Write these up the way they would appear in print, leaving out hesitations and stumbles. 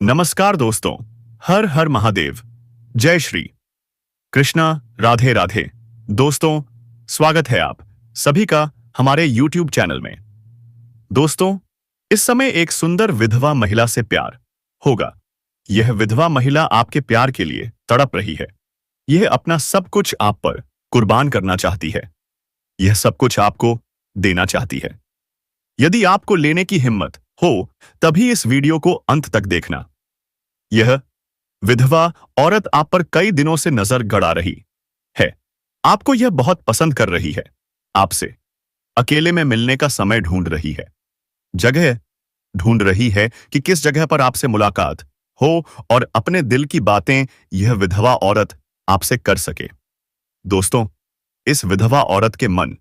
नमस्कार दोस्तों। हर हर महादेव। जय श्री कृष्णा। राधे राधे। दोस्तों, स्वागत है आप सभी का हमारे YouTube चैनल में। दोस्तों, इस समय एक सुंदर विधवा महिला से प्यार होगा। यह विधवा महिला आपके प्यार के लिए तड़प रही है। यह अपना सब कुछ आप पर कुर्बान करना चाहती है। यह सब कुछ आपको देना चाहती है। यदि आपको लेने की हिम्मत हो, तभी इस वीडियो को अंत तक देखना। यह विधवा औरत आप पर कई दिनों से नजर गड़ा रही है। आपको यह बहुत पसंद कर रही है। आपसे अकेले में मिलने का समय ढूंढ रही है। जगह ढूंढ रही है कि किस जगह पर आपसे मुलाकात हो और अपने दिल की बातें यह विधवा औरत आपसे कर सके। दोस्तों, इस विधवा औरत के मन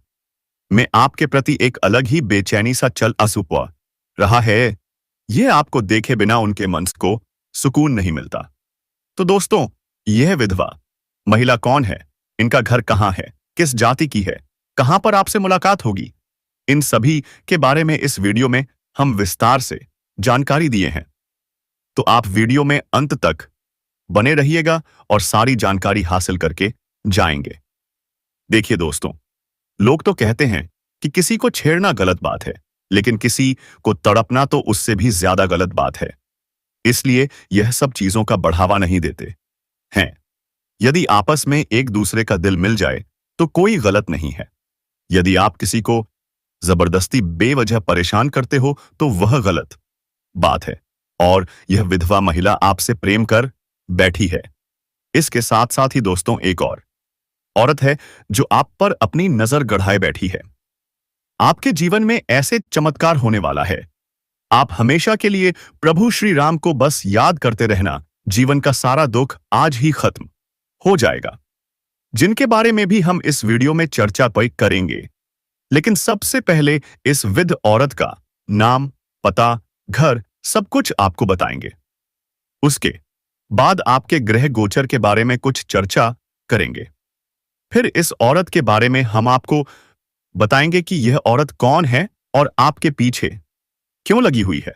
में आपके प्रति एक अलग ही बेचैनी सा चल असुपा रहा है। यह आपको देखे बिना उनके मन को सुकून नहीं मिलता। तो दोस्तों, यह विधवा महिला कौन है, इनका घर कहाँ है, किस जाति की है, कहां पर आपसे मुलाकात होगी, इन सभी के बारे में इस वीडियो में हम विस्तार से जानकारी दिए हैं। तो आप वीडियो में अंत तक बने रहिएगा और सारी जानकारी हासिल करके जाएंगे। देखिए दोस्तों, लोग तो कहते हैं कि किसी को छेड़ना गलत बात है, लेकिन किसी को तड़पना तो उससे भी ज्यादा गलत बात है। इसलिए यह सब चीजों का बढ़ावा नहीं देते हैं। यदि आपस में एक दूसरे का दिल मिल जाए तो कोई गलत नहीं है। यदि आप किसी को जबरदस्ती बेवजह परेशान करते हो तो वह गलत बात है। और यह विधवा महिला आपसे प्रेम कर बैठी है। इसके साथ साथ ही दोस्तों, एक और औरत है जो आप पर अपनी नजर गड़ाए बैठी है। आपके जीवन में ऐसे चमत्कार होने वाला है। आप हमेशा के लिए प्रभु श्री राम को बस याद करते रहना। जीवन का सारा दुख आज ही खत्म हो जाएगा, जिनके बारे में भी हम इस वीडियो में चर्चा करेंगे। लेकिन सबसे पहले इस विध औरत का नाम, पता, घर सब कुछ आपको बताएंगे। उसके बाद आपके ग्रह गोचर के बारे में कुछ चर्चा करेंगे। फिर इस औरत के बारे में हम आपको बताएंगे कि यह औरत कौन है और आपके पीछे क्यों लगी हुई है।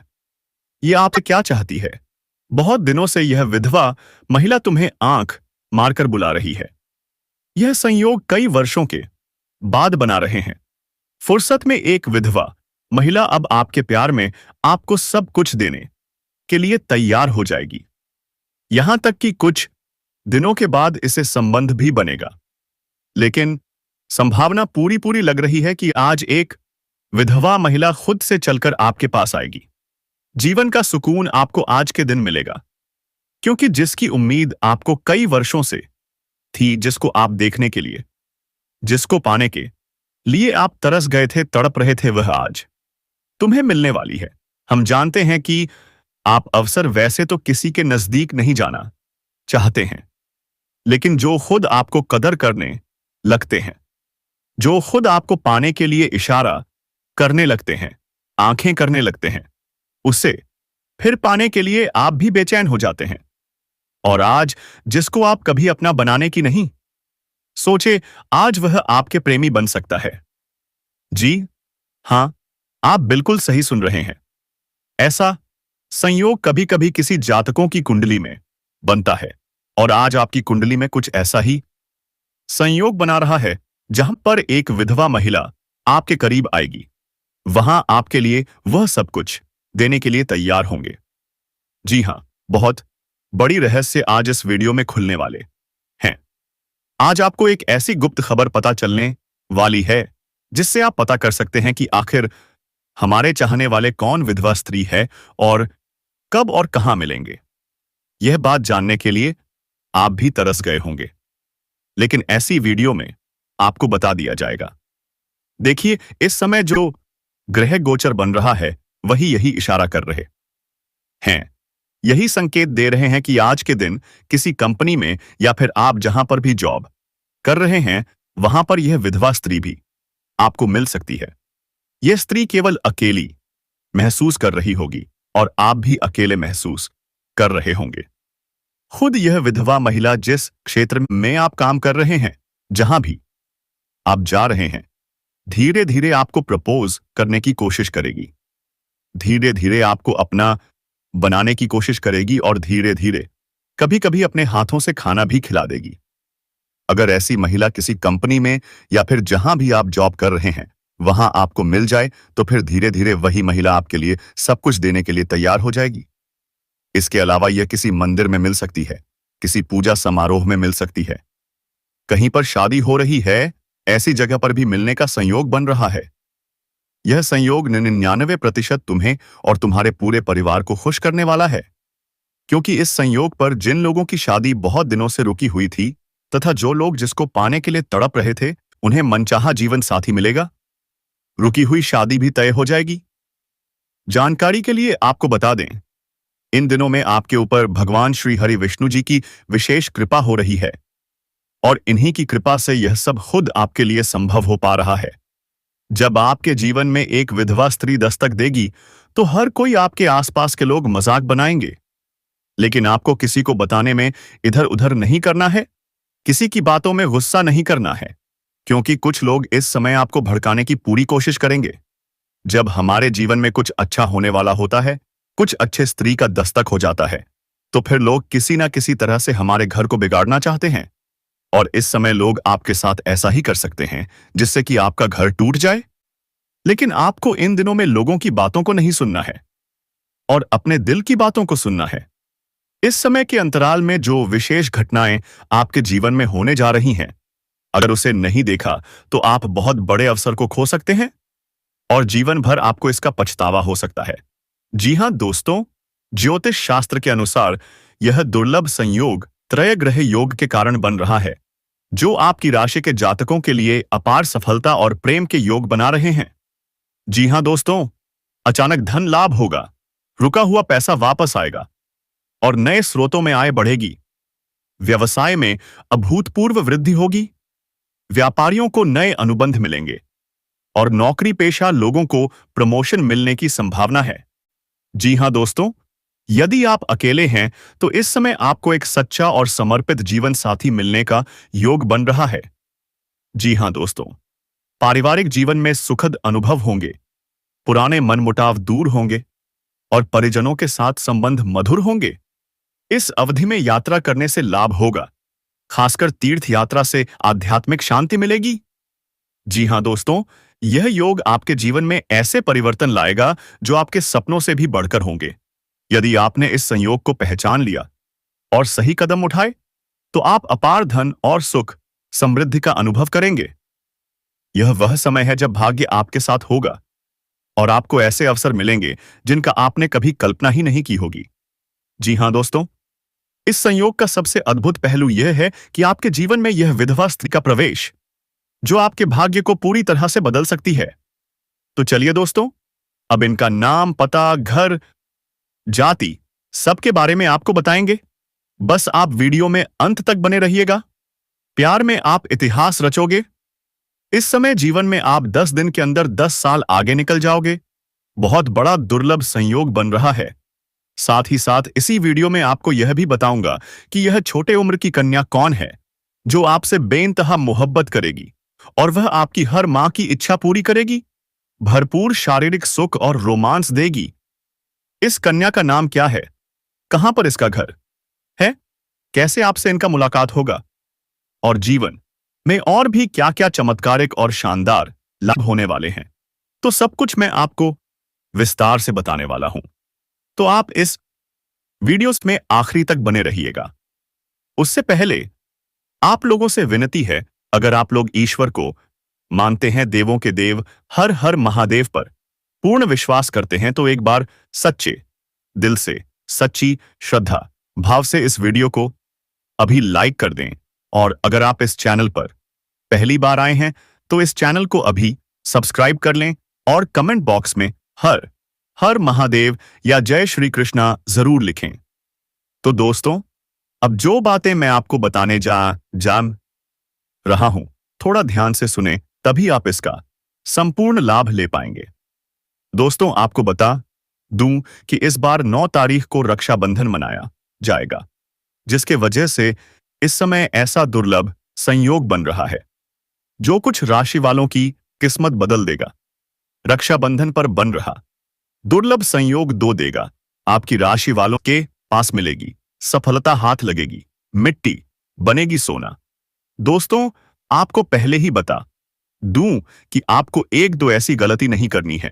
यह आपसे क्या चाहती है। बहुत दिनों से यह विधवा महिला तुम्हें आंख मारकर बुला रही है। यह संयोग कई वर्षों के बाद बना रहे हैं। फुर्सत में एक विधवा महिला अब आपके प्यार में आपको सब कुछ देने के लिए तैयार हो जाएगी। यहां तक कि कुछ दिनों के बाद इसे संबंध भी बनेगा। लेकिन संभावना पूरी लग रही है कि आज एक विधवा महिला खुद से चलकर आपके पास आएगी। जीवन का सुकून आपको आज के दिन मिलेगा, क्योंकि जिसकी उम्मीद आपको कई वर्षों से थी, जिसको आप देखने के लिए, जिसको पाने के लिए आप तरस गए थे, तड़प रहे थे, वह आज तुम्हें मिलने वाली है। हम जानते हैं कि आप अवसर वैसे तो किसी के नजदीक नहीं जाना चाहते हैं, लेकिन जो खुद आपको कदर करने लगते हैं, जो खुद आपको पाने के लिए इशारा करने लगते हैं, आंखें करने लगते हैं, उसे फिर पाने के लिए आप भी बेचैन हो जाते हैं। और आज जिसको आप कभी अपना बनाने की नहीं सोचे, आज वह आपके प्रेमी बन सकता है। जी हां, आप बिल्कुल सही सुन रहे हैं। ऐसा संयोग कभी कभी किसी जातकों की कुंडली में बनता है, और आज आपकी कुंडली में कुछ ऐसा ही संयोग बना रहा है, जहां पर एक विधवा महिला आपके करीब आएगी। वहां आपके लिए वह सब कुछ देने के लिए तैयार होंगे। जी हां, बहुत बड़ी रहस्य आज इस वीडियो में खुलने वाले हैं। आज आपको एक ऐसी गुप्त खबर पता चलने वाली है, जिससे आप पता कर सकते हैं कि आखिर हमारे चाहने वाले कौन विधवा स्त्री है और कब और कहां मिलेंगे। यह बात जानने के लिए आप भी तरस गए होंगे, लेकिन ऐसी वीडियो में आपको बता दिया जाएगा। देखिए, इस समय जो ग्रह गोचर बन रहा है, वही यही इशारा कर रहे हैं। यही संकेत दे रहे हैं कि आज के दिन किसी कंपनी में या फिर आप जहां पर भी जॉब कर रहे हैं, वहां पर यह विधवा स्त्री भी आपको मिल सकती है। यह स्त्री केवल अकेली महसूस कर रही होगी और आप भी अकेले महसूस कर रहे होंगे। खुद यह विधवा महिला जिस क्षेत्र में आप काम कर रहे हैं, जहां भी आप जा रहे हैं, धीरे धीरे आपको प्रपोज करने की कोशिश करेगी। धीरे धीरे आपको अपना बनाने की कोशिश करेगी और धीरे धीरे कभी कभी अपने हाथों से खाना भी खिला देगी। अगर ऐसी महिला किसी कंपनी में या फिर जहां भी आप जॉब कर रहे हैं वहां आपको मिल जाए तो फिर धीरे धीरे वही महिला आपके लिए सब कुछ देने के लिए तैयार हो जाएगी। इसके अलावा यह किसी मंदिर में मिल सकती है, किसी पूजा समारोह में मिल सकती है, कहीं पर शादी हो रही है, ऐसी जगह पर भी मिलने का संयोग बन रहा है। यह संयोग 99% तुम्हें और तुम्हारे पूरे परिवार को खुश करने वाला है, क्योंकि इस संयोग पर जिन लोगों की शादी बहुत दिनों से रुकी हुई थी तथा जो लोग जिसको पाने के लिए तड़प रहे थे उन्हें मनचाहा जीवन साथी मिलेगा। रुकी हुई शादी भी तय हो जाएगी। जानकारी के लिए आपको बता दें, इन दिनों में आपके ऊपर भगवान श्री हरि विष्णु जी की विशेष कृपा हो रही है और इन्हीं की कृपा से यह सब खुद आपके लिए संभव हो पा रहा है। जब आपके जीवन में एक विधवा स्त्री दस्तक देगी तो हर कोई आपके आसपास के लोग मजाक बनाएंगे, लेकिन आपको किसी को बताने में इधर उधर नहीं करना है, किसी की बातों में गुस्सा नहीं करना है, क्योंकि कुछ लोग इस समय आपको भड़काने की पूरी कोशिश करेंगे। जब हमारे जीवन में कुछ अच्छा होने वाला होता है, कुछ अच्छे स्त्री का दस्तक हो जाता है, तो फिर लोग किसी ना किसी तरह से हमारे घर को बिगाड़ना चाहते हैं और इस समय लोग आपके साथ ऐसा ही कर सकते हैं जिससे कि आपका घर टूट जाए। लेकिन आपको इन दिनों में लोगों की बातों को नहीं सुनना है और अपने दिल की बातों को सुनना है। इस समय के अंतराल में जो विशेष घटनाएं आपके जीवन में होने जा रही हैं, अगर उसे नहीं देखा तो आप बहुत बड़े अवसर को खो सकते हैं और जीवन भर आपको इसका पछतावा हो सकता है। जी हां दोस्तों, ज्योतिष शास्त्र के अनुसार यह दुर्लभ संयोग त्रय ग्रह योग के कारण बन रहा है, जो आपकी राशि के जातकों के लिए अपार सफलता और प्रेम के योग बना रहे हैं। जी हां दोस्तों, अचानक धन लाभ होगा, रुका हुआ पैसा वापस आएगा और नए स्रोतों में आय बढ़ेगी। व्यवसाय में अभूतपूर्व वृद्धि होगी, व्यापारियों को नए अनुबंध मिलेंगे और नौकरी पेशा लोगों को प्रमोशन मिलने की संभावना है। जी हां दोस्तों, यदि आप अकेले हैं तो इस समय आपको एक सच्चा और समर्पित जीवन साथी मिलने का योग बन रहा है। जी हां दोस्तों, पारिवारिक जीवन में सुखद अनुभव होंगे, पुराने मनमुटाव दूर होंगे और परिजनों के साथ संबंध मधुर होंगे। इस अवधि में यात्रा करने से लाभ होगा, खासकर तीर्थ यात्रा से आध्यात्मिक शांति मिलेगी। जी हां दोस्तों, यह योग आपके जीवन में ऐसे परिवर्तन लाएगा जो आपके सपनों से भी बढ़कर होंगे। यदि आपने इस संयोग को पहचान लिया और सही कदम उठाए तो आप अपार धन और सुख समृद्धि का अनुभव करेंगे। यह वह समय है जब भाग्य आपके साथ होगा और आपको ऐसे अवसर मिलेंगे जिनका आपने कभी कल्पना ही नहीं की होगी। जी हां दोस्तों, इस संयोग का सबसे अद्भुत पहलू यह है कि आपके जीवन में यह विधवा स्त्री का प्रवेश जो आपके भाग्य को पूरी तरह से बदल सकती है। तो चलिए दोस्तों, अब इनका नाम, पता, घर, जाति सबके बारे में आपको बताएंगे। बस आप वीडियो में अंत तक बने रहिएगा। प्यार में आप इतिहास रचोगे। इस समय जीवन में आप 10 दिन के अंदर 10 साल आगे निकल जाओगे। बहुत बड़ा दुर्लभ संयोग बन रहा है। साथ ही साथ इसी वीडियो में आपको यह भी बताऊंगा कि यह छोटे उम्र की कन्या कौन है जो आपसे बेइंतहा मोहब्बत करेगी और वह आपकी हर मां की इच्छा पूरी करेगी, भरपूर शारीरिक सुख और रोमांस देगी। इस कन्या का नाम क्या है, कहां पर इसका घर है, कैसे आपसे इनका मुलाकात होगा और जीवन में और भी क्या क्या चमत्कारिक और शानदार लाभ होने वाले हैं, तो सब कुछ मैं आपको विस्तार से बताने वाला हूं। तो आप इस वीडियोस में आखिरी तक बने रहिएगा। उससे पहले आप लोगों से विनती है, अगर आप लोग ईश्वर को मानते हैं, देवों के देव हर हर महादेव पर पूर्ण विश्वास करते हैं, तो एक बार सच्चे दिल से, सच्ची श्रद्धा भाव से इस वीडियो को अभी लाइक कर दें। और अगर आप इस चैनल पर पहली बार आए हैं तो इस चैनल को अभी सब्सक्राइब कर लें और कमेंट बॉक्स में हर हर महादेव या जय श्री कृष्णा जरूर लिखें। तो दोस्तों, अब जो बातें मैं आपको बताने जा रहा हूं, थोड़ा ध्यान से सुने, तभी आप इसका संपूर्ण लाभ ले पाएंगे। दोस्तों, आपको बता दूं कि इस बार 9 तारीख को रक्षाबंधन मनाया जाएगा, जिसके वजह से इस समय ऐसा दुर्लभ संयोग बन रहा है जो कुछ राशि वालों की किस्मत बदल देगा। रक्षाबंधन पर बन रहा दुर्लभ संयोग 2 देगा आपकी राशि वालों के पास मिलेगी, सफलता हाथ लगेगी, मिट्टी बनेगी सोना। दोस्तों, आपको पहले ही बता दूं कि आपको एक दो ऐसी गलती नहीं करनी है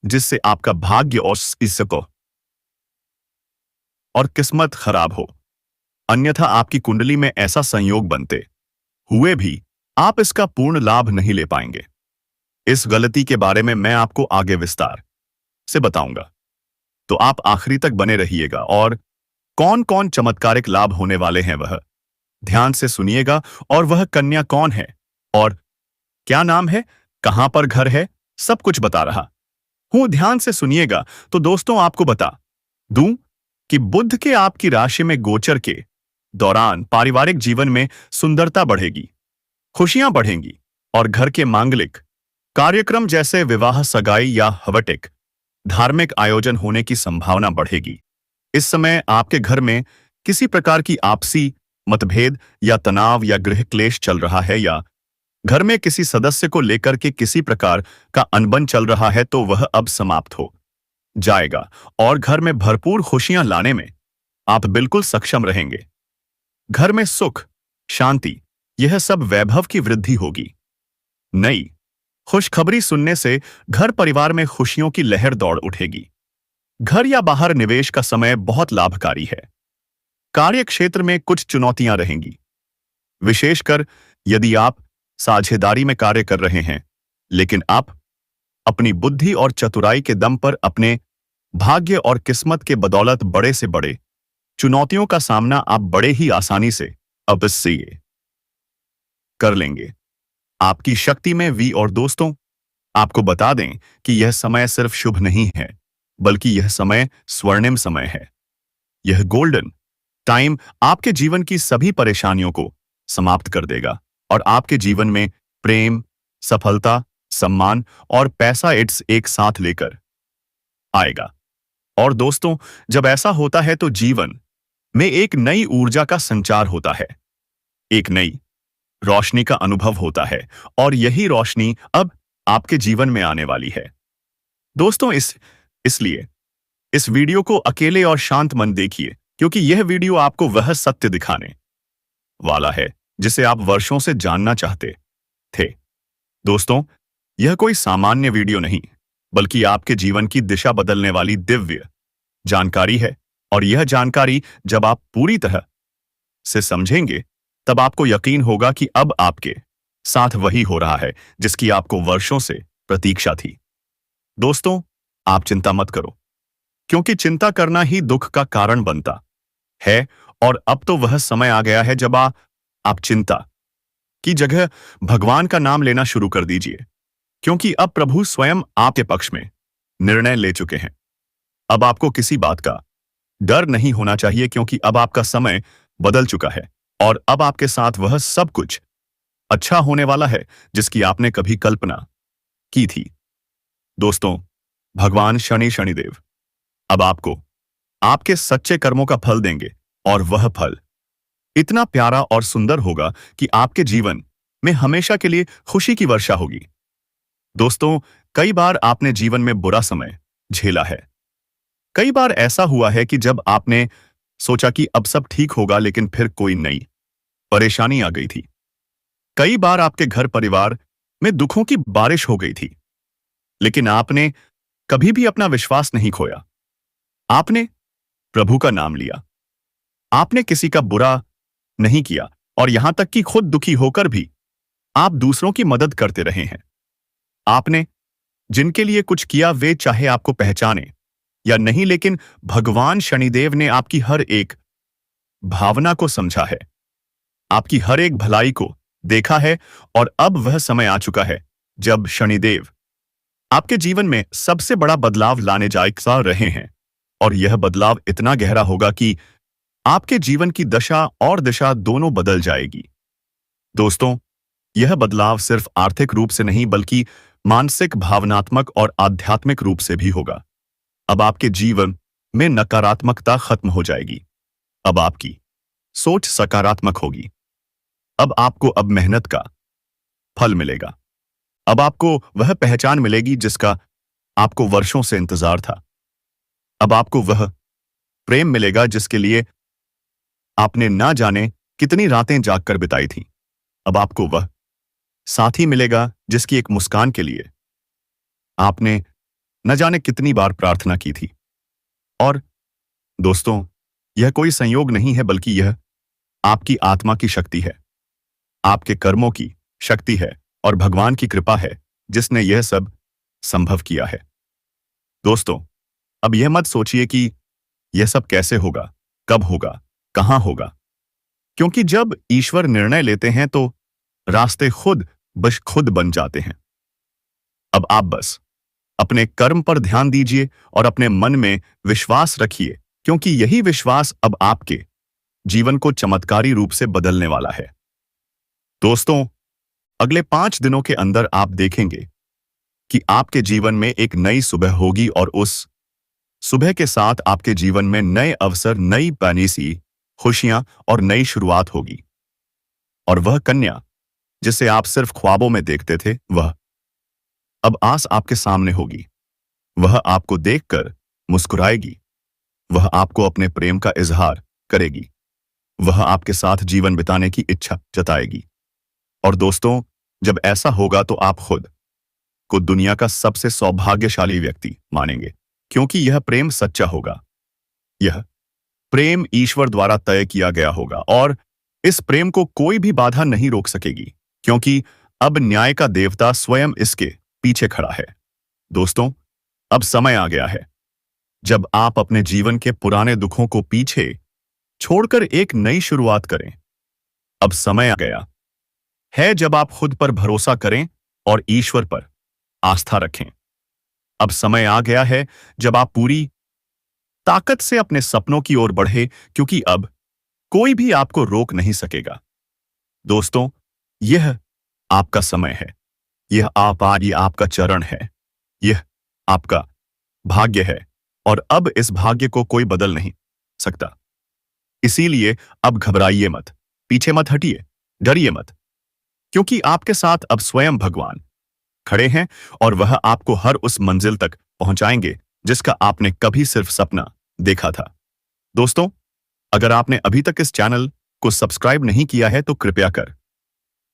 जिससे आपका भाग्य और इसको और किस्मत खराब हो। अन्यथा आपकी कुंडली में ऐसा संयोग बनते हुए भी आप इसका पूर्ण लाभ नहीं ले पाएंगे। इस गलती के बारे में मैं आपको आगे विस्तार से बताऊंगा, तो आप आखिरी तक बने रहिएगा। और कौन कौन चमत्कारिक लाभ होने वाले हैं वह ध्यान से सुनिएगा। और वह कन्या कौन है और क्या नाम है, कहां पर घर है, सब कुछ बता रहा हूं, ध्यान से सुनिएगा। तो दोस्तों, आपको बता दूं कि बुध के आपकी राशि में गोचर के दौरान पारिवारिक जीवन में सुंदरता बढ़ेगी, खुशियां बढ़ेंगी और घर के मांगलिक कार्यक्रम जैसे विवाह, सगाई या हवटिक धार्मिक आयोजन होने की संभावना बढ़ेगी। इस समय आपके घर में किसी प्रकार की आपसी मतभेद या तनाव या गृह क्लेश चल रहा है, या घर में किसी सदस्य को लेकर के किसी प्रकार का अनबन चल रहा है, तो वह अब समाप्त हो जाएगा और घर में भरपूर खुशियां लाने में आप बिल्कुल सक्षम रहेंगे। घर में सुख, शांति, यह सब वैभव की वृद्धि होगी। नई खुशखबरी सुनने से घर परिवार में खुशियों की लहर दौड़ उठेगी। घर या बाहर निवेश का समय बहुत लाभकारी है। कार्य क्षेत्र में कुछ चुनौतियां रहेंगी, विशेषकर यदि आप साझेदारी में कार्य कर रहे हैं, लेकिन आप अपनी बुद्धि और चतुराई के दम पर अपने भाग्य और किस्मत के बदौलत बड़े से बड़े चुनौतियों का सामना आप बड़े ही आसानी से अवश्य कर लेंगे। आपकी शक्ति में वी। और दोस्तों, आपको बता दें कि यह समय सिर्फ शुभ नहीं है, बल्कि यह समय स्वर्णिम समय है। यह गोल्डन टाइम आपके जीवन की सभी परेशानियों को समाप्त कर देगा और आपके जीवन में प्रेम, सफलता, सम्मान और पैसा एक साथ लेकर आएगा। और दोस्तों, जब ऐसा होता है तो जीवन में एक नई ऊर्जा का संचार होता है, एक नई रोशनी का अनुभव होता है, और यही रोशनी अब आपके जीवन में आने वाली है। दोस्तों, इसलिए इस वीडियो को अकेले और शांत मन देखिए, क्योंकि यह वीडियो आपको वह सत्य दिखाने वाला है जिसे आप वर्षों से जानना चाहते थे। दोस्तों, यह कोई सामान्य वीडियो नहीं, बल्कि आपके जीवन की दिशा बदलने वाली दिव्य जानकारी है। और यह जानकारी जब आप पूरी तरह से समझेंगे, तब आपको यकीन होगा कि अब आपके साथ वही हो रहा है जिसकी आपको वर्षों से प्रतीक्षा थी। दोस्तों, आप चिंता मत करो, क्योंकि चिंता करना ही दुख का कारण बनता है। और अब तो वह समय आ गया है जब आप चिंता की जगह भगवान का नाम लेना शुरू कर दीजिए, क्योंकि अब प्रभु स्वयं आपके पक्ष में निर्णय ले चुके हैं। अब आपको किसी बात का डर नहीं होना चाहिए, क्योंकि अब आपका समय बदल चुका है और अब आपके साथ वह सब कुछ अच्छा होने वाला है जिसकी आपने कभी कल्पना की थी। दोस्तों, भगवान शनिदेव अब आपको आपके सच्चे कर्मों का फल देंगे, और वह फल इतना प्यारा और सुंदर होगा कि आपके जीवन में हमेशा के लिए खुशी की वर्षा होगी। दोस्तों, कई बार आपने जीवन में बुरा समय झेला है। कई बार ऐसा हुआ है कि जब आपने सोचा कि अब सब ठीक होगा, लेकिन फिर कोई नई परेशानी आ गई थी। कई बार आपके घर परिवार में दुखों की बारिश हो गई थी, लेकिन आपने कभी भी अपना विश्वास नहीं खोया। आपने प्रभु का नाम लिया, आपने किसी का बुरा नहीं किया, और यहां तक कि खुद दुखी होकर भी आप दूसरों की मदद करते रहे हैं। आपने जिनके लिए कुछ किया, वे चाहे आपको पहचाने या नहीं, लेकिन भगवान शनिदेव ने आपकी हर एक भावना को समझा है, आपकी हर एक भलाई को देखा है। और अब वह समय आ चुका है जब शनिदेव आपके जीवन में सबसे बड़ा बदलाव लाने जा रहे हैं, और यह बदलाव इतना गहरा होगा कि आपके जीवन की दशा और दिशा दोनों बदल जाएगी। दोस्तों, यह बदलाव सिर्फ आर्थिक रूप से नहीं, बल्कि मानसिक, भावनात्मक और आध्यात्मिक रूप से भी होगा। अब आपके जीवन में नकारात्मकता खत्म हो जाएगी। अब आपकी सोच सकारात्मक होगी। अब आपको अब मेहनत का फल मिलेगा। अब आपको वह पहचान मिलेगी जिसका आपको वर्षों से इंतजार था। अब आपको वह प्रेम मिलेगा जिसके लिए आपने ना जाने कितनी रातें जागकर बिताई थी। अब आपको वह साथी मिलेगा जिसकी एक मुस्कान के लिए आपने न जाने कितनी बार प्रार्थना की थी। और दोस्तों, यह कोई संयोग नहीं है, बल्कि यह आपकी आत्मा की शक्ति है, आपके कर्मों की शक्ति है और भगवान की कृपा है जिसने यह सब संभव किया है। दोस्तों, अब यह मत सोचिए कि यह सब कैसे होगा, कब होगा, कहां होगा, क्योंकि जब ईश्वर निर्णय लेते हैं तो रास्ते खुद बन जाते हैं। अब आप बस अपने कर्म पर ध्यान दीजिए और अपने मन में विश्वास रखिए, क्योंकि यही विश्वास अब आपके जीवन को चमत्कारी रूप से बदलने वाला है। दोस्तों, अगले 5 दिनों के अंदर आप देखेंगे कि आपके जीवन में एक नई सुबह होगी और उस सुबह के साथ आपके जीवन में नए अवसर, नई पैनीसी, खुशियां और नई शुरुआत होगी। और वह कन्या जिसे आप सिर्फ ख्वाबों में देखते थे, वह अब आस आपके सामने होगी। वह आपको देखकर मुस्कुराएगी, वह आपको अपने प्रेम का इजहार करेगी, वह आपके साथ जीवन बिताने की इच्छा जताएगी। और दोस्तों, जब ऐसा होगा तो आप खुद को दुनिया का सबसे सौभाग्यशाली व्यक्ति मानेंगे, क्योंकि यह प्रेम सच्चा होगा। यह प्रेम ईश्वर द्वारा तय किया गया होगा और इस प्रेम को कोई भी बाधा नहीं रोक सकेगी, क्योंकि अब न्याय का देवता स्वयं इसके पीछे खड़ा है। दोस्तों, अब समय आ गया है जब आप अपने जीवन के पुराने दुखों को पीछे छोड़कर एक नई शुरुआत करें। अब समय आ गया है जब आप खुद पर भरोसा करें और ईश्वर पर आस्था रखें। अब समय आ गया है जब आप पूरी ताकत से अपने सपनों की ओर बढ़े, क्योंकि अब कोई भी आपको रोक नहीं सकेगा। दोस्तों, यह आपका समय है, यह आपका चरण है, यह आपका भाग्य है और अब इस भाग्य को कोई बदल नहीं सकता। इसीलिए अब घबराइए मत, पीछे मत हटिए, डरिए मत, क्योंकि आपके साथ अब स्वयं भगवान खड़े हैं और वह आपको हर उस मंजिल तक पहुंचाएंगे जिसका आपने कभी सिर्फ सपना देखा था। दोस्तों, अगर आपने अभी तक इस चैनल को सब्सक्राइब नहीं किया है तो कृपया कर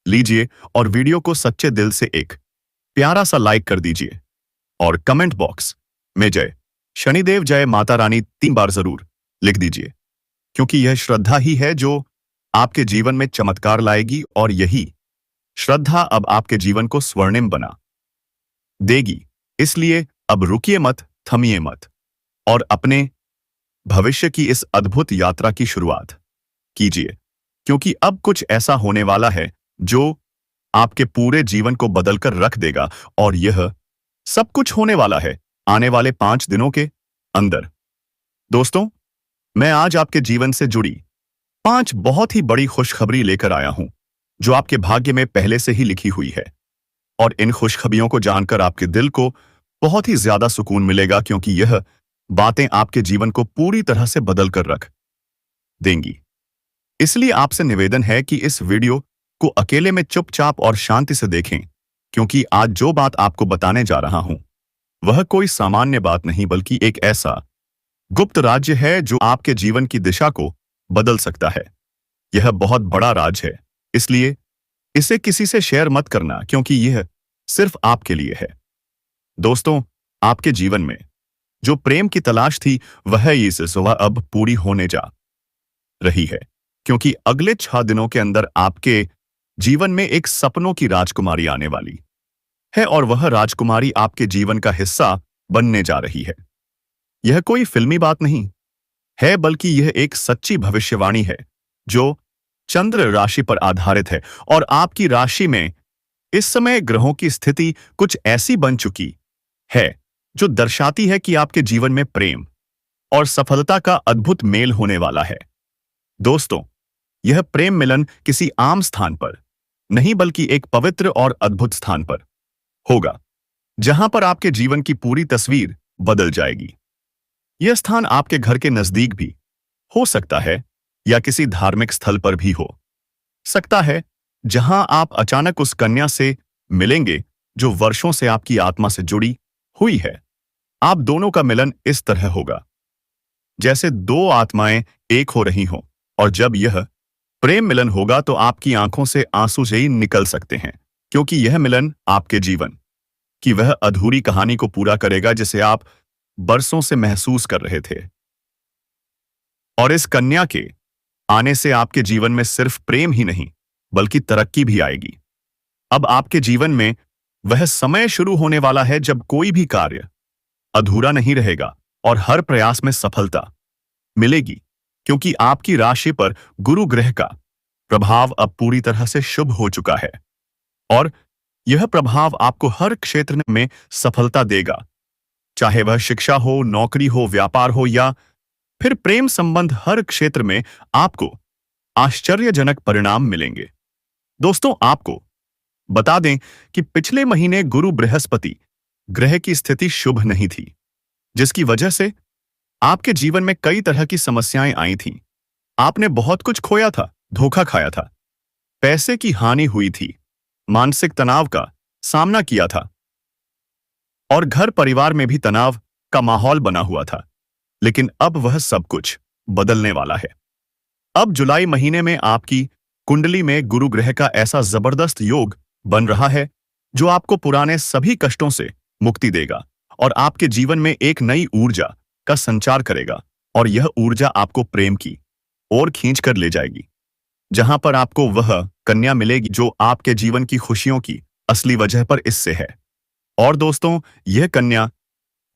लीजिए और वीडियो को सच्चे दिल से एक प्यारा सा लाइक कर दीजिए और कमेंट बॉक्स में जय शनिदेव, जय माता रानी 3 बार जरूर लिख दीजिए, क्योंकि यह श्रद्धा ही है जो आपके जीवन में चमत्कार लाएगी और यही श्रद्धा अब आपके जीवन को स्वर्णिम बना देगी। इसलिए अब रुकिए मत, थमिए मत और अपने भविष्य की इस अद्भुत यात्रा की शुरुआत कीजिए, क्योंकि अब कुछ ऐसा होने वाला है जो आपके पूरे जीवन को बदलकर रख देगा और यह सब कुछ होने वाला है आने वाले 5 दिनों के अंदर। दोस्तों, मैं आज आपके जीवन से जुड़ी 5 बहुत ही बड़ी खुशखबरी लेकर आया हूं जो आपके भाग्य में पहले से ही लिखी हुई है। और इन खुशखबरियों को जानकर आपके दिल को बहुत ही ज्यादा सुकून मिलेगा, क्योंकि यह बातें आपके जीवन को पूरी तरह से बदल कर रख देंगी। इसलिए आपसे निवेदन है कि इस वीडियो को अकेले में चुपचाप और शांति से देखें, क्योंकि आज जो बात आपको बताने जा रहा हूं वह कोई सामान्य बात नहीं, बल्कि एक ऐसा गुप्त राज्य है जो आपके जीवन की दिशा को बदल सकता है। यह बहुत बड़ा राज है, इसलिए इसे किसी से शेयर मत करना, क्योंकि यह सिर्फ आपके लिए है। दोस्तों, आपके जीवन में जो प्रेम की तलाश थी वह अब पूरी होने जा रही है, क्योंकि अगले 6 दिनों के अंदर आपके जीवन में एक सपनों की राजकुमारी आने वाली है और वह राजकुमारी आपके जीवन का हिस्सा बनने जा रही है। यह कोई फिल्मी बात नहीं है, बल्कि यह एक सच्ची भविष्यवाणी है जो चंद्र राशि पर आधारित है और आपकी राशि में इस समय ग्रहों की स्थिति कुछ ऐसी बन चुकी है जो दर्शाती है कि आपके जीवन में प्रेम और सफलता का अद्भुत मेल होने वाला है। दोस्तों, यह प्रेम मिलन किसी आम स्थान पर नहीं, बल्कि एक पवित्र और अद्भुत स्थान पर होगा, जहां पर आपके जीवन की पूरी तस्वीर बदल जाएगी। यह स्थान आपके घर के नजदीक भी हो सकता है या किसी धार्मिक स्थल पर भी हो सकता है, जहां आप अचानक उस कन्या से मिलेंगे जो वर्षों से आपकी आत्मा से जुड़ी हुई है। आप दोनों का मिलन इस तरह होगा जैसे दो आत्माएं एक हो रही हों। और जब यह प्रेम मिलन होगा तो आपकी आंखों से आंसू से ही निकल सकते हैं, क्योंकि यह मिलन आपके जीवन की वह अधूरी कहानी को पूरा करेगा जिसे आप बरसों से महसूस कर रहे थे। और इस कन्या के आने से आपके जीवन में सिर्फ प्रेम ही नहीं, बल्कि तरक्की भी आएगी। अब आपके जीवन में वह समय शुरू होने वाला है जब कोई भी कार्य अधूरा नहीं रहेगा और हर प्रयास में सफलता मिलेगी, क्योंकि आपकी राशि पर गुरु ग्रह का प्रभाव अब पूरी तरह से शुभ हो चुका है। और यह प्रभाव आपको हर क्षेत्र में सफलता देगा, चाहे वह शिक्षा हो, नौकरी हो, व्यापार हो या फिर प्रेम संबंध। हर क्षेत्र में आपको आश्चर्यजनक परिणाम मिलेंगे। दोस्तों, आपको बता दें कि पिछले महीने गुरु बृहस्पति ग्रह की स्थिति शुभ नहीं थी, जिसकी वजह से आपके जीवन में कई तरह की समस्याएं आई थीं। आपने बहुत कुछ खोया था, धोखा खाया था, पैसे की हानि हुई थी, मानसिक तनाव का सामना किया था और घर परिवार में भी तनाव का माहौल बना हुआ था। लेकिन अब वह सब कुछ बदलने वाला है। अब जुलाई महीने में आपकी कुंडली में गुरु ग्रह का ऐसा जबरदस्त योग बन रहा है जो आपको पुराने सभी कष्टों से मुक्ति देगा और आपके जीवन में एक नई ऊर्जा का संचार करेगा। और यह ऊर्जा आपको प्रेम की ओर खींच कर ले जाएगी, जहां पर आपको वह कन्या मिलेगी जो आपके जीवन की खुशियों की असली वजह पर इससे है। और दोस्तों, यह कन्या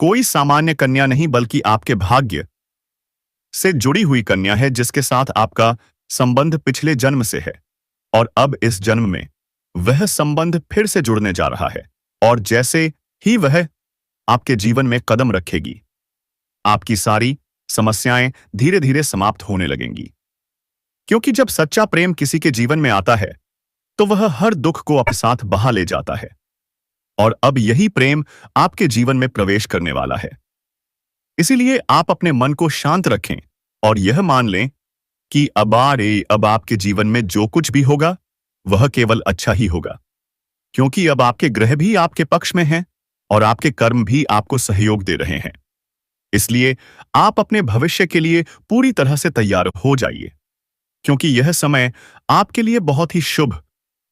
कोई सामान्य कन्या नहीं, बल्कि आपके भाग्य से जुड़ी हुई कन्या है, जिसके साथ आपका संबंध पिछले जन्म से है और अब इस जन्म में वह संबंध फिर से जुड़ने जा रहा है। और जैसे ही वह आपके जीवन में कदम रखेगी, आपकी सारी समस्याएं धीरे धीरे समाप्त होने लगेंगी, क्योंकि जब सच्चा प्रेम किसी के जीवन में आता है तो वह हर दुख को अपने साथ बहा ले जाता है। और अब यही प्रेम आपके जीवन में प्रवेश करने वाला है। इसीलिए आप अपने मन को शांत रखें और यह मान लें कि अब आपके जीवन में जो कुछ भी होगा वह केवल अच्छा ही होगा, क्योंकि अब आपके ग्रह भी आपके पक्ष में हैं और आपके कर्म भी आपको सहयोग दे रहे हैं। इसलिए आप अपने भविष्य के लिए पूरी तरह से तैयार हो जाइए, क्योंकि यह समय आपके लिए बहुत ही शुभ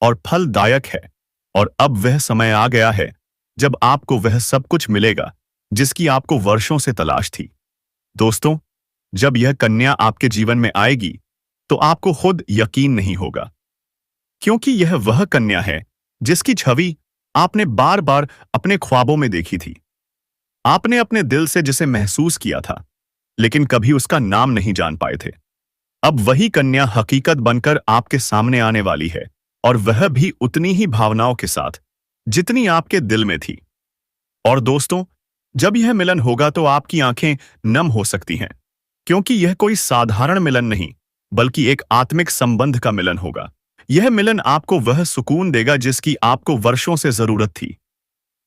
और फलदायक है। और अब वह समय आ गया है जब आपको वह सब कुछ मिलेगा जिसकी आपको वर्षों से तलाश थी। दोस्तों, जब यह कन्या आपके जीवन में आएगी तो आपको खुद यकीन नहीं होगा, क्योंकि यह वह कन्या है जिसकी छवि आपने बार बार अपने ख्वाबों में देखी थी। आपने अपने दिल से जिसे महसूस किया था, लेकिन कभी उसका नाम नहीं जान पाए थे। अब वही कन्या हकीकत बनकर आपके सामने आने वाली है, और वह भी उतनी ही भावनाओं के साथ जितनी आपके दिल में थी। और दोस्तों, जब यह मिलन होगा तो आपकी आंखें नम हो सकती हैं, क्योंकि यह कोई साधारण मिलन नहीं, बल्कि एक आत्मिक संबंध का मिलन होगा। यह मिलन आपको वह सुकून देगा जिसकी आपको वर्षों से जरूरत थी।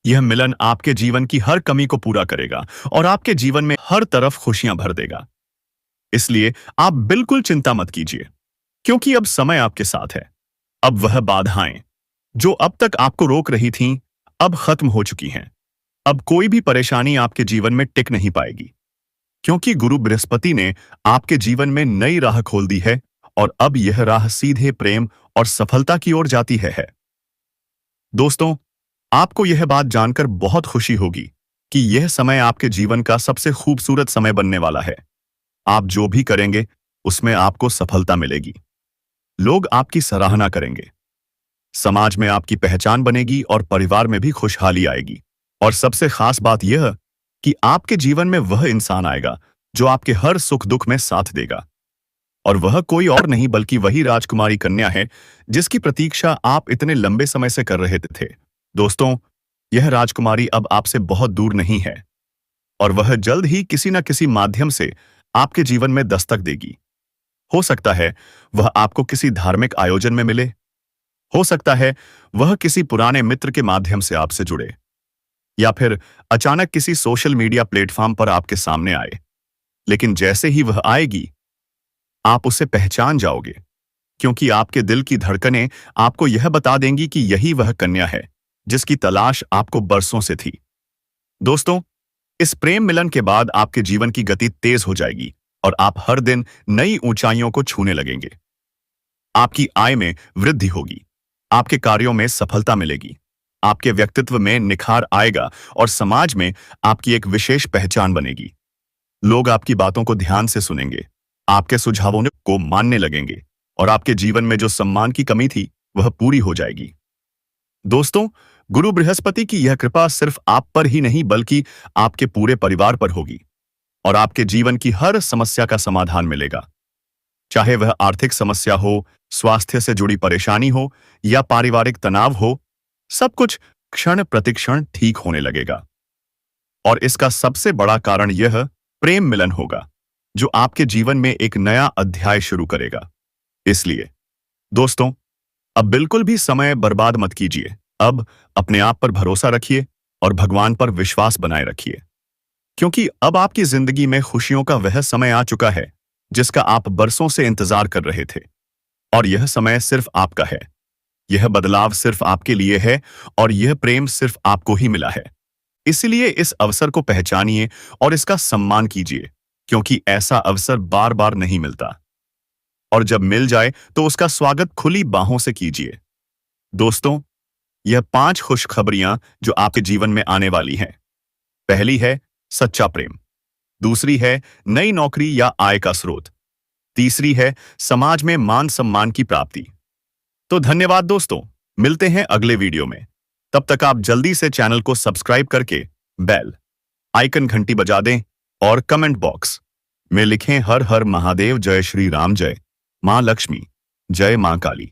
यह मिलन आपके जीवन की हर कमी को पूरा करेगा और आपके जीवन में हर तरफ खुशियां भर देगा। इसलिए आप बिल्कुल चिंता मत कीजिए, क्योंकि अब समय आपके साथ है। अब वह बाधाएं जो अब तक आपको रोक रही थीं, अब खत्म हो चुकी हैं। अब कोई भी परेशानी आपके जीवन में टिक नहीं पाएगी, क्योंकि गुरु बृहस्पति ने आपके जीवन में नई राह खोल दी है और अब यह राह सीधे प्रेम और सफलता की ओर जाती है। दोस्तों, आपको यह बात जानकर बहुत खुशी होगी कि यह समय आपके जीवन का सबसे खूबसूरत समय बनने वाला है। आप जो भी करेंगे उसमें आपको सफलता मिलेगी। लोग आपकी सराहना करेंगे, समाज में आपकी पहचान बनेगी और परिवार में भी खुशहाली आएगी। और सबसे खास बात यह कि आपके जीवन में वह इंसान आएगा जो आपके हर सुख दुख में साथ देगा। और वह कोई और नहीं बल्कि वही राजकुमारी कन्या है जिसकी प्रतीक्षा आप इतने लंबे समय से कर रहे थे। दोस्तों, यह राजकुमारी अब आपसे बहुत दूर नहीं है और वह जल्द ही किसी न किसी माध्यम से आपके जीवन में दस्तक देगी। हो सकता है वह आपको किसी धार्मिक आयोजन में मिले, हो सकता है वह किसी पुराने मित्र के माध्यम से आपसे जुड़े, या फिर अचानक किसी सोशल मीडिया प्लेटफॉर्म पर आपके सामने आए। लेकिन जैसे ही वह आएगी, आप उसे पहचान जाओगे, क्योंकि आपके दिल की धड़कनें आपको यह बता देंगी कि यही वह कन्या है जिसकी तलाश आपको बरसों से थी। दोस्तों, इस प्रेम मिलन के बाद आपके जीवन की गति तेज हो जाएगी और आप हर दिन नई ऊंचाइयों को छूने लगेंगे। आपकी आय में वृद्धि होगी, आपके कार्यों में सफलता मिलेगी, आपके व्यक्तित्व में निखार आएगा और समाज में आपकी एक विशेष पहचान बनेगी। लोग आपकी बातों को ध्यान से सुनेंगे, आपके सुझावों को मानने लगेंगे और आपके जीवन में जो सम्मान की कमी थी वह पूरी हो जाएगी। दोस्तों, गुरु बृहस्पति की यह कृपा सिर्फ आप पर ही नहीं बल्कि आपके पूरे परिवार पर होगी और आपके जीवन की हर समस्या का समाधान मिलेगा। चाहे वह आर्थिक समस्या हो, स्वास्थ्य से जुड़ी परेशानी हो या पारिवारिक तनाव हो, सब कुछ क्षण प्रतिक्षण ठीक होने लगेगा। और इसका सबसे बड़ा कारण यह प्रेम मिलन होगा, जो आपके जीवन में एक नया अध्याय शुरू करेगा। इसलिए दोस्तों, अब बिल्कुल भी समय बर्बाद मत कीजिए। अब अपने आप पर भरोसा रखिए और भगवान पर विश्वास बनाए रखिए, क्योंकि अब आपकी जिंदगी में खुशियों का वह समय आ चुका है जिसका आप बरसों से इंतजार कर रहे थे। और यह समय सिर्फ आपका है, यह बदलाव सिर्फ आपके लिए है और यह प्रेम सिर्फ आपको ही मिला है। इसलिए इस अवसर को पहचानिए और इसका सम्मान कीजिए, क्योंकि ऐसा अवसर बार बार नहीं मिलता और जब मिल जाए तो उसका स्वागत खुली बाहों से कीजिए। दोस्तों, यह 5 खुशखबरियां जो आपके जीवन में आने वाली हैं। पहली है सच्चा प्रेम, दूसरी है नई नौकरी या आय का स्रोत, तीसरी है समाज में मान सम्मान की प्राप्ति। तो धन्यवाद दोस्तों, मिलते हैं अगले वीडियो में। तब तक आप जल्दी से चैनल को सब्सक्राइब करके बेल आइकन घंटी बजा दें और कमेंट बॉक्स में लिखें हर हर महादेव, जय श्री राम, जय मां लक्ष्मी, जय मां काली।